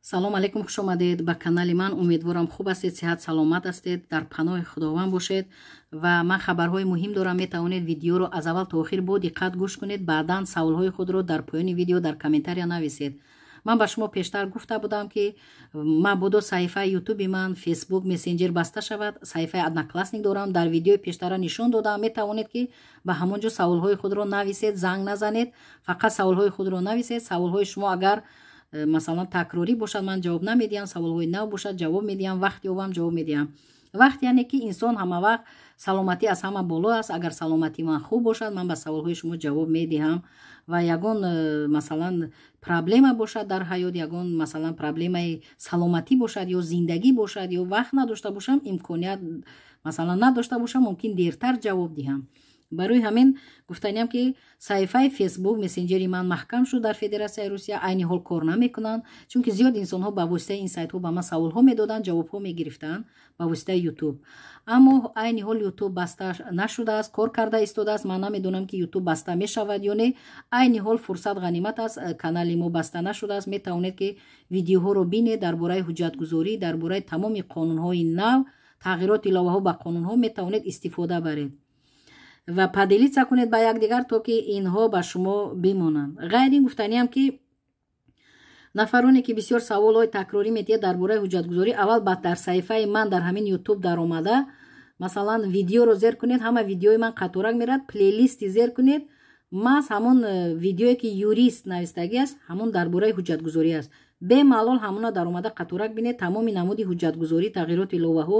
салом алейкум, хуш омадед ба канали ман. Умедворам хуб ҳастед, сеҳат саломат ҳастед, дар паноҳи худованд бошед. Ва ман хабарҳои муҳим дорам. Метавонед видеоро аз аввал то охир бо диққат гӯш кунед, баъдан саволҳои худро дар поёни видео дар комментария нависед. ман ба шумо пештар гуфта будам ки мабодо саҳифаи ютуби ман, фейсбук, мессенҷер баста шавад. саҳифаи одноклассник дорам. дар видеои пештара нишон додам. метавонед ки ба ҳамон ҷо саволҳои худро нависед, занг назанед, фақат саволҳои худро нависед. саволҳои шумо агар масалан такрорӣ бошад, ман ҷавоб намедиҳам. саволҳои нав бошад, ҷавоб медиҳам. вақт ёбам, ҷавоб медиҳам. вақт яъне ки инсон ҳама вақт саломатӣ аз ҳама боло аст. агар саломатии ман хуб бошад, ман ба саволҳои шумо ҷавоб медиҳам. ва ягон масалан проблема бошад дар ҳаёт, ягон масалан проблемаи саломатӣ бошад ё зиндагӣ бошад ё вақт надошта бошам, имконият масалан надошта бошам, мумкин дертар ҷавоб диҳам. барои ҳамин гуфтаниям ки саҳифаи фейсбук, мессенҷери ман маҳкам шуд дар Федератсияи Русия. айни ҳол кор намекунанд, чунки зиёд инсонҳо ба воситаи ин сайтҳо ба ман саволҳо медоданд, ҷавобҳо мегирифтанд ба воситаи ютуб. аммо айни ҳол ютуб баста нашудааст, кор карда истодааст. ман намедонам ки ютуб баста мешавад ё не. айни ҳол фурсат ғанимат аст. канали мо баста нашудааст. метавонед ки видеоҳоро бинед дар бораи ҳуҷҷатгузорӣ, дар бораи тамоми қонунҳои нав, тағйироти иловаҳо ба қонунҳо метавонед истифода баред ва падилица кунед ба якдигар, то ки инҳо ба шумо бимонанд. ғайри гуфтаниам ки нафароне ки бисёр саволҳои такрорӣ метиҳад дар бораи ҳуҷҷатгузорӣ, аввал дар саҳифаи ман дар ҳамин ютуб даромада, масалан видеоро зер кунед, ҳама видеои ман қаторак мерад, плейлисти зер кунед, маҳз ҳамон видеое ки юрист навистагӣ аст, ҳамон дар бораи ҳуҷҷатгузорӣ аст. бемалол ҳамона даромада қаторак бинед. тамоми намуди ҳуҷҷатгузорӣ, тағйироти иловаҳо,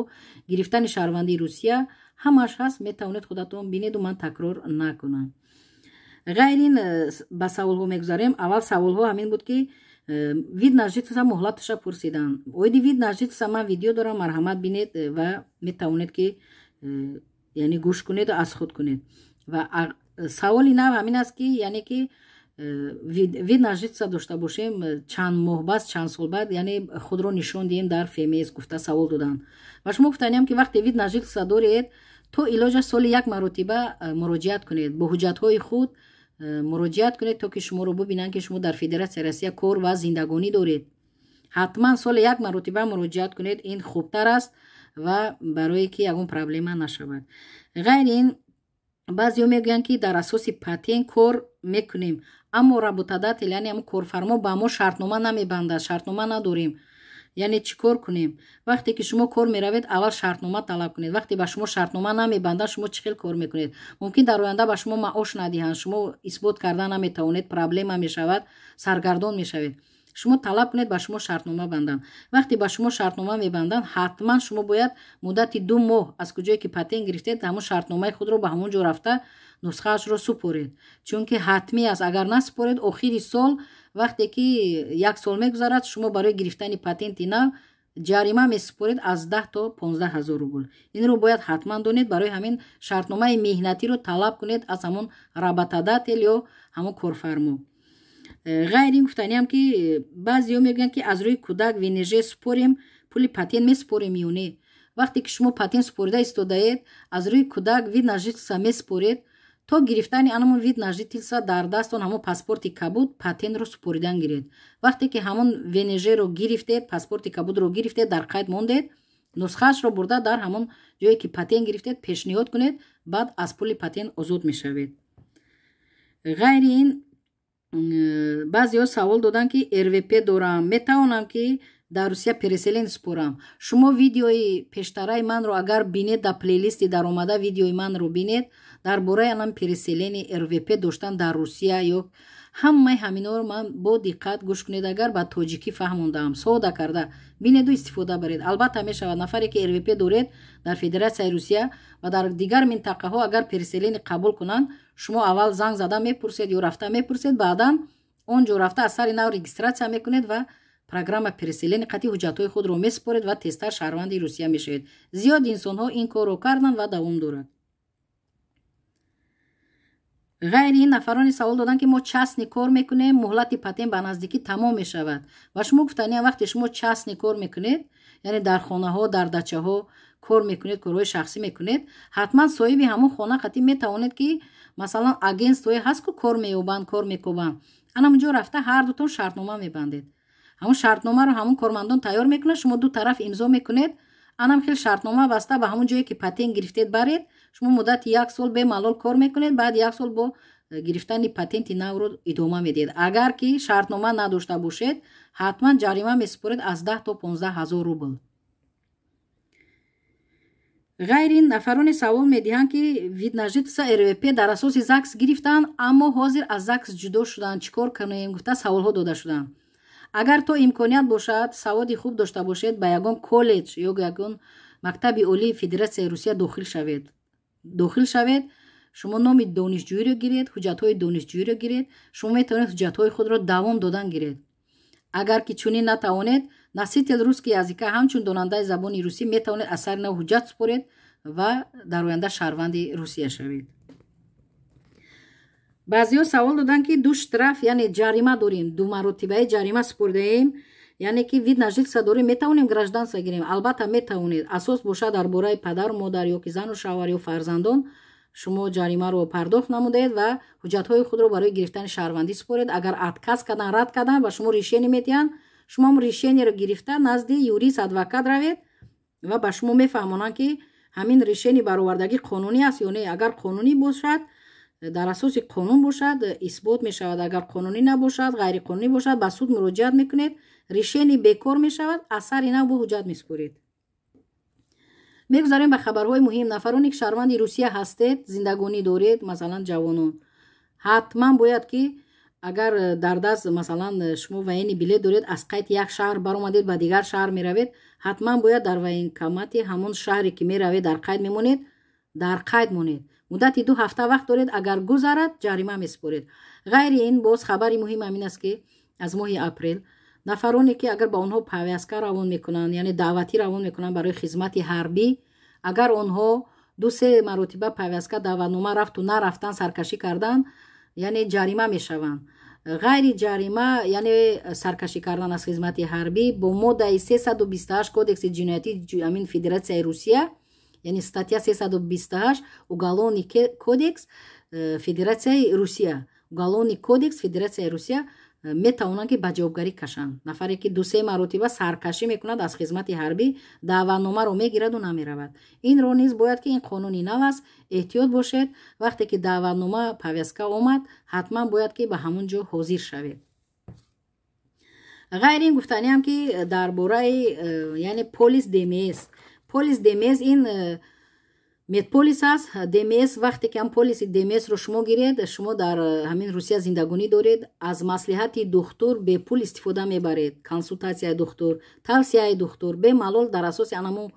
гирифтани шаҳрвандии Русия ҳамаш ҳаст. метавонед худатон бинеду ман такрор накунам. ғайри ин ба саволҳо мегузарем. аввал саволҳо ҳамин буд ки вид на жительство муҳлаташа пурсидан. оиди вид на жительство ман видео дорам, марҳамат бинед ва метавонед ки яъне гӯш кунед аз худ кунед. ва саволи нав ҳамин аст ки яъне ки вид на жительство дошта бошем чанд моҳ баъд, чанд сол баъд, яъне худро нишон диҳем дар ФМС гуфта савол доданд. ва шумо гуфтаниям ки вақте вид на жительство доред, то илоҷаш соли як маротиба муроҷиат кунед, бо ҳуҷҷатҳои худ муроҷиат кунед, то ки шуморо бубинанд ки шумо дар Федератсияи Россия кор ва зиндагонӣ доред. ҳатман соли як маротиба муроҷиат кунед. ин хубтар аст ва барое ки ягон проблема нашавад. ғайри ин баъзеҳо мегӯянд ки дар асоси патент кор мекунем, аммо работодател яъне ҳамон корфармо ба мо шартнома намебандад, шартнома надорем. яъне чӣ кор кунем? вақте ки шумо кор меравед, аввал шартнома талаб кунед. вақте ба шумо шартнома намебандад, шумо чӣ хел кор мекунед? мумкин дар оянда ба шумо маош надиҳанд, шумо исбот карда наметавонед, проблема мешавад, саргардон мешавед. шумо талаб кунед ба шумо шартнома банданд. вақте ба шумо шартнома мебанданд, ҳатман шумо бояд муддати 2 моҳ аз куҷое ки патент гирифтед, ҳамон шартномаи худро ба ҳамон ҷо рафта нусхаашро супоред. чунки ҳатмӣ аст. агар насупоред, охири сол вақте ки як сол мегузарад, шумо барои гирифтани патенти нав ҷарима месупоред аз 10 то 15 ҳазор рубл. инро бояд ҳатман донед. барои ҳамин шартномаи меҳнатиро талаб кунед аз ҳамон работодател ё ҳамон корфармо. ғайри гуфтаниам ки баъзеҳо мегӯянд ки аз рӯи кӯдак ВНЖ супорем, пули патент месупорем ё не. вақте ки шумо патент супорида истодаед, аз рӯи кӯдак вид на жительство месупоред, то гирифтани анамон вид на жительство дар дастон ҳамон паспорти кабуд патентро супоридан гиред. вақте ки ҳамон ВНЖ-ро гирифтед, паспорти кабудро гирифтед, дар қайд мондед, нусхаашро бурда дар ҳамон ҷое ки патент гирифтед пешниҳод кунед, баъд аз пули патент озод мешавед. ғайри ин баъзеҳо савол доданд ки РВП дорам, метавонам ки дар Русия переселен супорам. шумо видеои пештараи манро агар бинед, дар плейлисти даромада видеои манро бинед, дар бораи анам переселени РВП доштан дар Русия ё ҳамаи ҳаминҳоро ман бо диққат гӯш кунед. агар ба тоҷикӣ фаҳмондаам, сода карда бинеду истифода баред. албатта мешавад нафаре ки РВП доред дар Федератсияи Русия ва дар дигар минтақаҳо агар переселени қабул кунанд, шумо аввал занг зада мепурсед ё рафта мепурсед, баъдан он ҷо рафта аз сари нав регистратсия мекунед ва программа переселени қатъи ҳуҷҷатҳои худро месупоред ва тезтар шаҳрванди Русия мешавед. зиёд инсонҳо ин корро карданд ва давом дорад. ғайри ин нафароне савол доданд ки мо частни кор мекунем, муҳлати патент ба наздикӣ тамом мешавад. ва шумо гуфтаниям вақте шумо частни кор мекунед, яъне дар хонаҳо, дар дачаҳо кор мекунед, корҳои шахсӣ мекунед, ҳатман соҳиби ҳамон хона қатъи метавонед ки масалан агентствое ҳаст ку кор меёбанд, кор мекобанд, анамонҷо рафта ҳар дутон шартнома мебандед. ҳамун шартномаро ҳамун кормандон тайёр мекунад, шумо ду тараф имзо мекунед. анам хел шартнома баста ба ҳамун ҷое ки патент гирифтед баред. шумо муддати 1 сол бемалол кор мекунед, баъд 1 сол бо гирифтани патенти навро идома медиҳед. агар ки шартнома надошта бошед, ҳатман ҷарима месупоред аз 10 то 15 ҳазор рубл. ғайри ин нафароне савол медиҳанд ки вид на жительство РВП дар асоси ЗАГС гирифтанд, аммо ҳозир аз ЗАГС ҷудо шуданд. чӣ кор кунем? гуфта саволҳо дода шуданд. агар то имконият бошад, саводи хуб дошта бошед, ба ягон коллеҷ ё ягон мактаби олии Федератсияи Русия дохил шавед. шумо номи донишҷӯиро гиред, ҳуҷҷатҳои донишҷӯиро гиред. шумо метавонед ҳуҷҷатҳои худро давом додан гиред. агар ки чунин натавонед, носител русский языка ҳамчун донандаи забони русӣ метавонед аз сари нав ҳуҷҷат супоред ва дар оянда шаҳрванди Русия шавед. баъзиҳо савол доданд ки ду штраф, яъне ҷарима дорем, ду маротибаи ҷарима супордаем, яъне ки вид на жительство дорем, метавонем гражданство гирем? албатта метавонед. асос бошад дар бораи падару модар ё ки зану шавҳар ё фарзандон, шумо ҷаримаро пардохт намудед ва ҳуҷҷатҳои худро барои гирифтани шаҳрвандӣ супоред. агар отказ кардан, рад кардан, ба шумо решение медиҳанд. шумо решениеро гирифта назди юрист, адвокат равед ва ба шумо мефаҳмонанд ки ҳамин решение баровардагӣ қонунӣ аст ё не. агар қонунӣ бошад, дар асоси қонун бошад, исбот мешавад. агар қонунӣ набошад, ғайриқонунӣ бошад, ба суд муроҷиат мекунед, решение бекор мешавад, аз сари нав бо ҳуҷҷат месупоред. мегузарем ба хабарҳои муҳим. нафароне ки шаҳрванди Русия ҳастед, зиндагонӣ доред, масалан ҷавонон, ҳатман бояд ки агар дар даст масалан шумо военни билет доред, аз қайд як шаҳр баромадед, ба дигар шаҳр меравед, ҳатман бояд дар военкомати ҳамон шаҳре ки меравед дар қайд мемонед, дар қайд монед. муддати 2 ҳафта вақт доред. агар гузарад, ҷарима месупоред. ғайри ин боз хабари муҳим амин аст ки аз моҳи апрел нафароне ки агар ба онҳо павязка равон мекунанд, яъне даъватӣ равон мекунанд барои хизмати ҳарбӣ, агар онҳо 2-3 маротиба павязка даъватнома рафту нарафтан саркашӣ карданд, яъне ҷарима мешаванд. ғайри ҷарима, яъне саркашӣ кардан аз хизмати ҳарбӣ бо моддаи 328 кодекси ҷиноятии амин Федератсияи Русия, яъне статья 328 уголовный кодекс Федератсияи Русия, уголовный кодекс Федератсияи Русия метавонанд ки ба ҷавобгарӣ кашанд. нафаре ки 2-3 маротиба саркашӣ мекунад аз хизмати ҳарбӣ, даъватномаро мегираду намеравад. инро низ бояд ки ин қонуни нав аст, эҳтиёт бошед. вақте ки даъватнома павязка омад, ҳатман бояд ки ба ҳамун ҷо ҳозир шавед. ғайри ин гуфтаниам ки дар бораи яъне полис ДМС. полис ДМС ин медполис аст. ДМС вақте ки ҳам полиси ДМСро шумо гиред, шумо дар ҳамин Русия зиндагонӣ доред, аз маслиҳати духтур бепул истифода мебаред. консултатсияи духтур, тавсияи духтур бемалол дар асоси анаму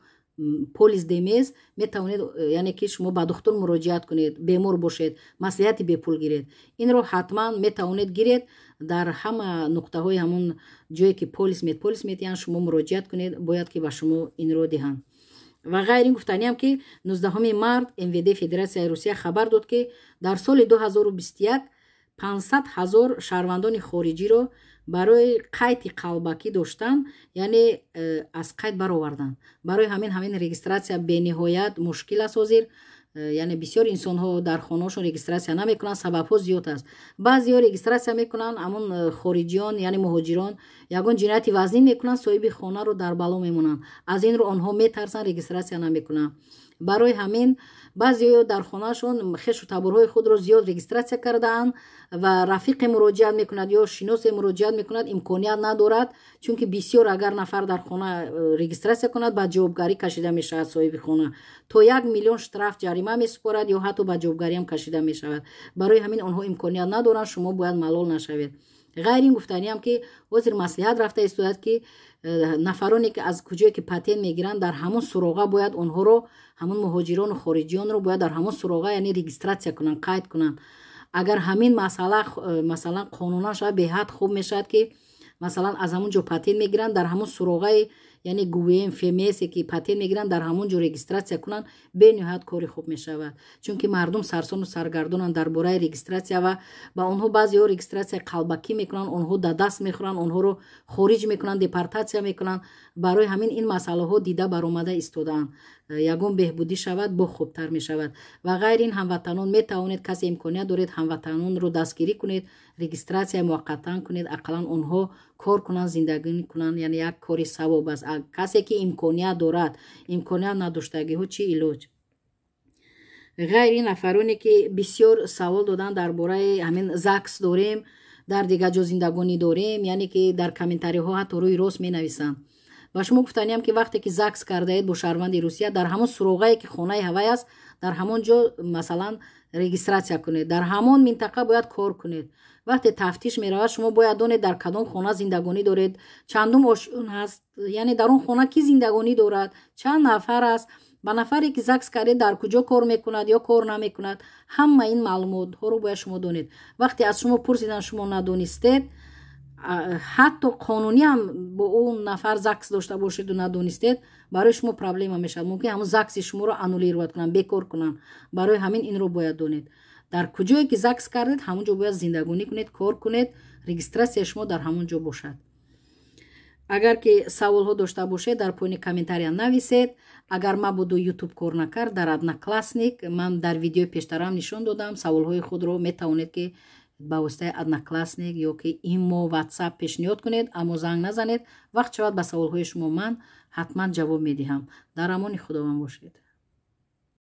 полис ДМС метавонед, яъне ки шумо ба духтур муроҷиат кунед, бемор бошед, маслиҳати бепул гиред. инро ҳатман метавонед гиред. дар ҳама нуқтаҳои ҳамон ҷое ки полис медполис метиҳанд, шумо муроҷиат кунед, бояд ки ба шумо инро диҳанд. ва ғайри ин гуфтаниам ки 19 март МВД Федератсияи Русия хабар дод ки дар соли 2021 500 000 шаҳрвандони хориҷиро барои қайди қалбакӣ доштанд, яъне аз қайд бароварданд. барои ҳамин регистратсия бениҳоят мушкил аст ҳозир. яъне бисёр инсонҳо дар хонаҳошон регистратсия намекунанд, сабабҳо зиёд аст. баъзеҳо регистратсия мекунанд, ҳамон хориҷиён яъне муҳоҷирон ягон ҷинояти вазнин мекунанд, соҳиби хонаро дар бало мемонанд. аз инро онҳо метарсанд, регистратсия намекунанд. барои ҳамин баъзеҳо дар хонаашон хешу таборҳои худро зиёд регистратсия кардаанд ва рафиқе муроҷиат мекунад ё шиносе муроҷиат мекунад, имконият надорад, чунки бисёр агар нафар дар хона регистратсия кунад, ба ҷавобгарӣ кашида мешавад соҳиби хона. то 1 миллион штраф ҷарима месупорад ё ҳатто ба ҷавобгариам кашида мешавад. барои ҳамин онҳо имконият надоранд, шумо бояд малол нашавед. ғайри ин гуфтаниам ки ҳозир маслиҳат рафта истояд ки нафароне ки аз куҷое ки патент мегиранд, дар ҳамон суроға бояд онҳоро, ҳамон муҳоҷирону хориҷиёнро бояд дар ҳамон суроға яъне регистратсия кунанд, қайд кунанд. агар ҳамин масъала масалан қонунан шавад, беҳад хуб мешавад ки масалан аз ҳамон ҷо патент мегиранд, дар ҳамон суроғаи яъне гувм фемесе ки патент мегиранд, дар ҳамон ҷо регистратсия кунанд, бениҳоят кори хуб мешавад. чунки мардум сарсону саргардонанд дар бораи регистратсия ва ба онҳо баъзеҳо регистратсияи қалбакӣ мекунанд, онҳо да даст мехӯранд, онҳоро хориҷ мекунанд, депортатсия мекунанд. барои ҳамин ин масъалаҳо дида баромада истодаанд. ягон беҳбудӣ шавад, бо хубтар мешавад. ва ғайри ин ҳамватанон метавонед, касе имконият доред ҳамватанонро дастгирӣ кунед, регистратсия муваққатан кунед, ақаллан онҳо кор кунанд, зиндагӣ кунанд, яъне як кори савоб аст. Касе ки имконият дорад, имконият надоштагиҳо чӣ илоҷ? ғайри нафароне ки бисёр савол додан дар бораи ҳамин ЗАГС дорем, дар дигар ҷо зиндагонӣ дорем, яъне ки дар комментариҳо ҳатто рӯи рост менависанд. ва шумо гуфтаниам ки вақте ки ЗАГС кардаед бо шаҳрванди Русия, дар ҳамон суроғае ки хонаи ҳавай аст, дар ҳамон ҷо масалан регистратсия кунед, дар ҳамон минтақа бояд кор кунед. вақте тафтиш меравад, шумо бояд донед дар кадом хона зиндагонӣ доред, чандум ошён ҳаст, яъне дар он хона кӣ зиндагонӣ дорад, чанд нафар аст, ба нафаре ки ЗАГС кардед дар куҷо кор мекунад ё кор намекунад. ҳама ин маълумотҳоро бояд шумо донед. вақте аз шумо пурсидан, шумо надонистед, ҳатто қонунӣ ҳам бо он нафар ЗАГС дошта бошеду надонистед, барои шумо проблема мешавад. мумкин ҳамон ЗАГСи шуморо аннулировать кунанд, бекор кунанд. барои ҳамин инро бояд донед. дар куҷое ки ЗАГС кардед, ҳамон ҷо бояд зиндагонӣ кунед, кор кунед, регистратсияи шумо дар ҳамон ҷо бошад. агар ки саволҳо дошта бошед, дар поини комментария нависед. агар мабудо ютуб кор накард, дар Одноклассник ман дар видеои пештарам нишон додам. саволҳои худро метавонед ки ба воситаи Одноклассник ё ки имо, WhatsApp пешниҳод кунед, аммо занг назанед. вақт шавад ба саволҳои шумо ман ҳатман ҷавоб медиҳам. дар амони худованд бошед.